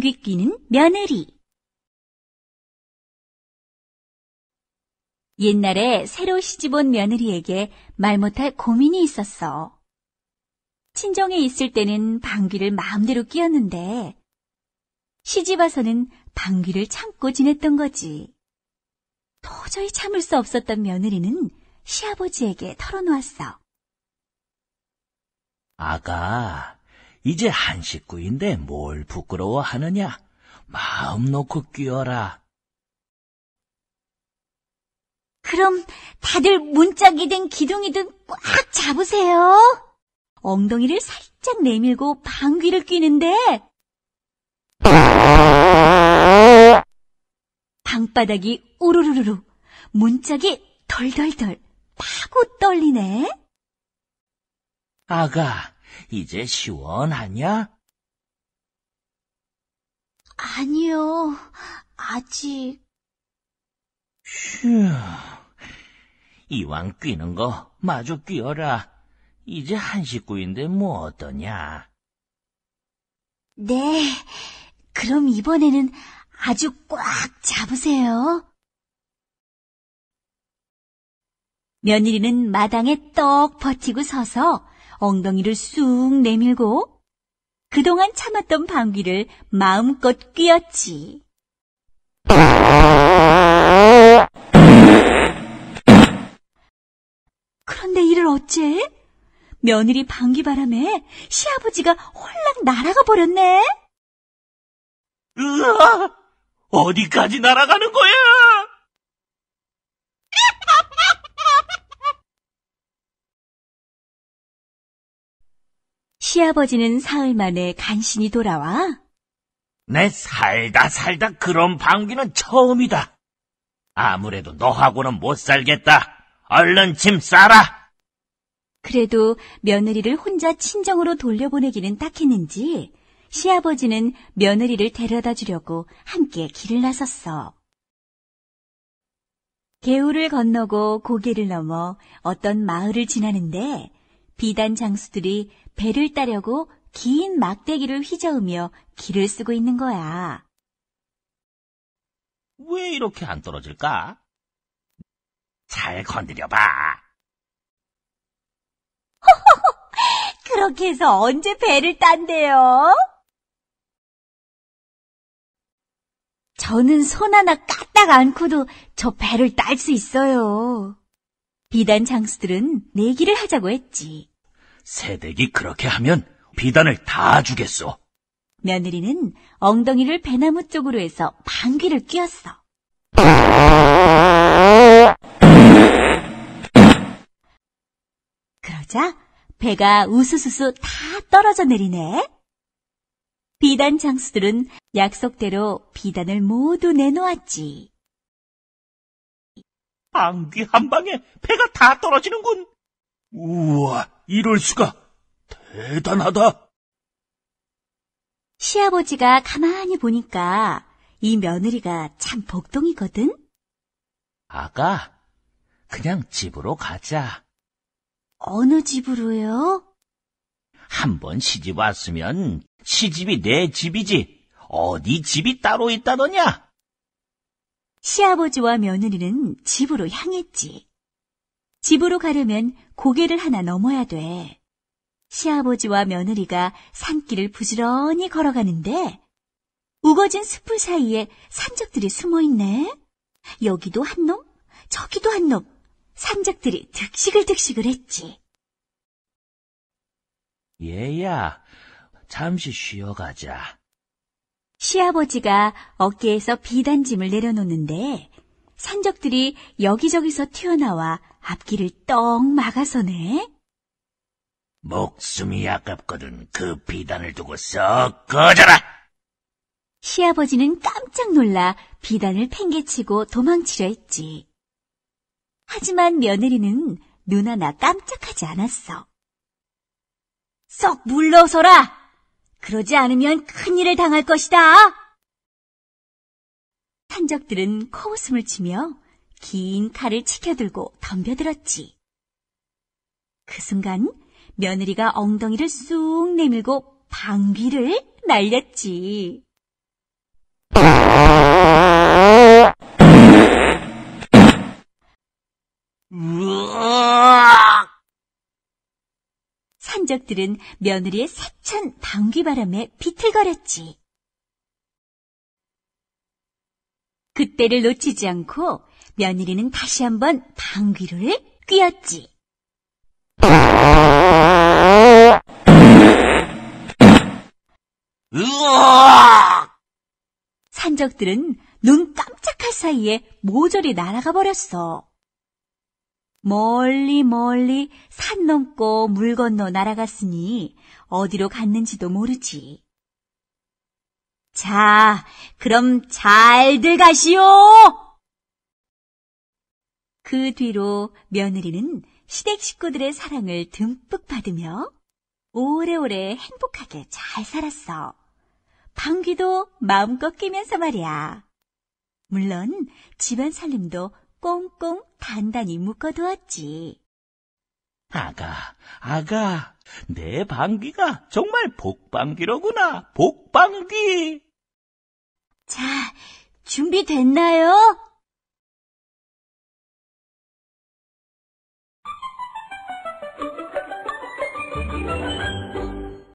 방귀 뀌는 며느리. 옛날에 새로 시집온 며느리에게 말 못할 고민이 있었어. 친정에 있을 때는 방귀를 마음대로 뀌었는데 시집 와서는 방귀를 참고 지냈던 거지. 도저히 참을 수 없었던 며느리는 시아버지에게 털어놓았어. 아가, 이제 한 식구인데 뭘 부끄러워하느냐? 마음 놓고 뀌어라. 그럼 다들 문짝이 든 기둥이든 꽉 잡으세요. 엉덩이를 살짝 내밀고 방귀를 뀌는데 방바닥이 우르르르, 문짝이 덜덜덜 파고 떨리네. 아가, 이제 시원하냐? 아니요, 아직. 휴, 이왕 뀌는 거 마저 뀌어라. 이제 한 식구인데 뭐 어떠냐? 네, 그럼 이번에는 아주 꽉 잡으세요. 며느리는 마당에 떡 버티고 서서 엉덩이를 쑥 내밀고 그동안 참았던 방귀를 마음껏 뀌었지. 그런데 이를 어째? 며느리 방귀바람에 시아버지가 홀랑 날아가 버렸네. 으아! 어디까지 날아가는 거야? 시아버지는 사흘 만에 간신히 돌아와 내 살다 그런 방귀는 처음이다. 아무래도 너하고는 못 살겠다. 얼른 짐 싸라. 그래도 며느리를 혼자 친정으로 돌려보내기는 딱했는지 시아버지는 며느리를 데려다 주려고 함께 길을 나섰어. 개울을 건너고 고개를 넘어 어떤 마을을 지나는데 비단 장수들이 배를 따려고 긴 막대기를 휘저으며 길을 쓰고 있는 거야. 왜 이렇게 안 떨어질까? 잘 건드려봐. 그렇게 해서 언제 배를 딴대요? 저는 손 하나 까딱 않고도 저 배를 딸 수 있어요. 비단 장수들은 내기를 하자고 했지. 새댁이 그렇게 하면 비단을 다 주겠소. 며느리는 엉덩이를 배나무 쪽으로 해서 방귀를 뀌었어. 그러자 배가 우수수수 다 떨어져 내리네. 비단 장수들은 약속대로 비단을 모두 내놓았지. 방귀 한 방에 배가 다 떨어지는군. 우와, 이럴 수가. 대단하다. 시아버지가 가만히 보니까 이 며느리가 참 복동이거든. 아가, 그냥 집으로 가자. 어느 집으로요? 한번 시집 왔으면 시집이 내 집이지. 어디 집이 따로 있다더냐? 시아버지와 며느리는 집으로 향했지. 집으로 가려면 고개를 하나 넘어야 돼. 시아버지와 며느리가 산길을 부지런히 걸어가는데 우거진 숲을 사이에 산적들이 숨어있네. 여기도 한 놈, 저기도 한 놈. 산적들이 득시글 했지. 얘야, 잠시 쉬어가자. 시아버지가 어깨에서 비단짐을 내려놓는데 산적들이 여기저기서 튀어나와 앞길을 떡 막아서네. 목숨이 아깝거든 그 비단을 두고 썩 꺼져라. 시아버지는 깜짝 놀라 비단을 팽개치고 도망치려 했지. 하지만 며느리는 눈 하나 깜짝하지 않았어. 썩 물러서라! 그러지 않으면 큰일을 당할 것이다! 산적들은 코웃음을 치며 긴 칼을 치켜들고 덤벼들었지. 그 순간 며느리가 엉덩이를 쑥 내밀고 방귀를 날렸지. 산적들은 며느리의 세찬 방귀바람에 비틀거렸지. 그때를 놓치지 않고 며느리는 다시 한번 방귀를 뀌었지. 으악! 산적들은 눈 깜짝할 사이에 모조리 날아가 버렸어. 멀리 멀리 산 넘고 물 건너 날아갔으니 어디로 갔는지도 모르지. 자, 그럼 잘들 가시오! 그 뒤로 며느리는 시댁 식구들의 사랑을 듬뿍 받으며 오래오래 행복하게 잘 살았어. 방귀도 마음껏 뀌면서 말이야. 물론 집안 살림도 꽁꽁 단단히 묶어두었지. 아가, 내 방귀가 정말 복방귀로구나, 복방귀. 자, 준비됐나요?